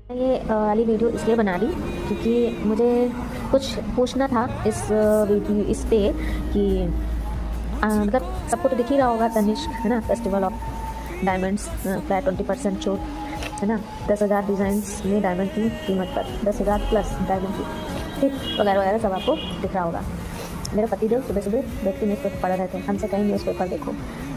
ये वाली वीडियो इसलिए बना रही क्योंकि मुझे कुछ पूछना था इस वीडियो इस पे कि मतलब सबको तो दिख ही रहा होगा तनिष्क है ना, फेस्टिवल ऑफ डायमंड्स फ्लैट 20% छूट है ना, 10,000 डिज़ाइंस में डायमंड की कीमत पर 10,000 प्लस डायमंड की ठीक वगैरह वगैरह सब आपको दिख रहा होगा। मेरे पतिदेव सुबह सुबह बैठ के न्यूज़पेपर पढ़ रहे थे, हमसे कहीं न्यूज़पेपर देखो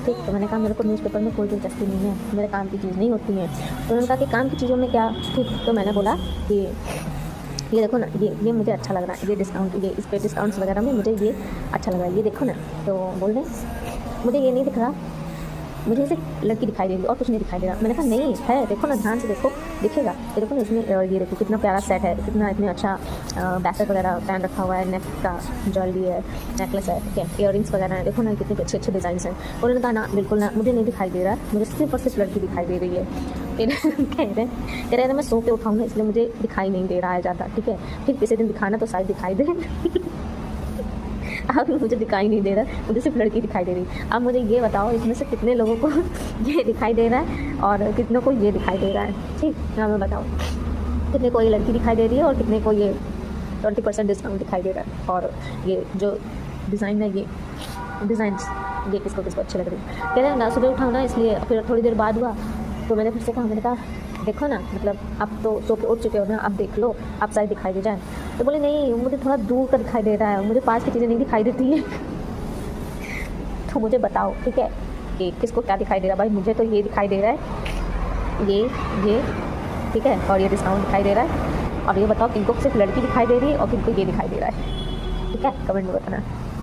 ठीक। तो मैंने कहा मेरे को न्यूज़पेपर में कोई दिलचस्पी नहीं है, मेरे काम की चीज़ नहीं होती है। तो उन्होंने कहा कि काम की चीज़ों में क्या ठीक। तो मैंने बोला कि ये देखो ना, ये मुझे अच्छा लग रहा है, ये डिस्काउंट, ये इस पर डिस्काउंट्स वगैरह में मुझे ये अच्छा लग रहा है, ये देखो ना। तो बोल रहे मुझे ये नहीं दिख रहा, मुझे सिर्फ लड़की दिखाई दे रही और कुछ नहीं दिखाई दे रहा। मैंने कहा नहीं है, देखो ना ध्यान से देखो, दिखेगा। ये देखो ना, इसमें ये देखो कितना प्यारा सेट है, कितना इतने अच्छा बैसेट वगैरह पहन रखा हुआ है, नेक का ज्वेलरी है, नेकलेस है, ठीक है, इयररिंग्स वगैरह है, देखो ना कितने अच्छे अच्छे डिज़ाइन हैं। उन्होंने कहा ना बिल्कुल ना, मुझे नहीं दिखाई दे रहा, मुझे सिर्फ और सिर्फ लड़की दिखाई दे रही है। फिर कह रहे मैं सो के उठाऊँ ना, इसलिए मुझे दिखाई नहीं दे रहा है ज़्यादा, ठीक है। फिर किसी दिन दिखाना तो शायद दिखाई दे। अब मुझे दिखाई नहीं दे रहा, मुझे सिर्फ लड़की दिखाई दे रही। अब मुझे ये बताओ इसमें से कितने लोगों को ये दिखाई दे रहा है और कितनों को ये दिखाई दे रहा है, ठीक। हाँ मैं बताओ कितने को ये लड़की दिखाई दे रही है और कितने को ये 20% डिस्काउंट दिखाई दे रहा है। और ये जो डिज़ाइन है, ये डिज़ाइंस ये किसको किसको अच्छे लग रही है। कह रहे हैं ना सुबह उठाओ ना, इसलिए फिर थोड़ी देर बाद हुआ तो मैंने फिर से कहा, मैंने कहा देखो ना, मतलब अब तो सो के उठ चुके हो ना, अब देख लो, अब शायद दिखाई दे जाए। तो बोले नहीं, मुझे थोड़ा दूर का दिखाई दे रहा है, मुझे पास की चीज़ें नहीं दिखाई देती हैं। तो मुझे बताओ ठीक है कि किसको क्या दिखाई दे रहा है। भाई मुझे तो ये दिखाई दे रहा है, ये ठीक है, और ये डिस्काउंट दिखाई दे रहा है। और ये बताओ किनको सिर्फ लड़की दिखाई दे रही है और किनको ये दिखाई दे रहा है, ठीक है, कमेंट में बताना।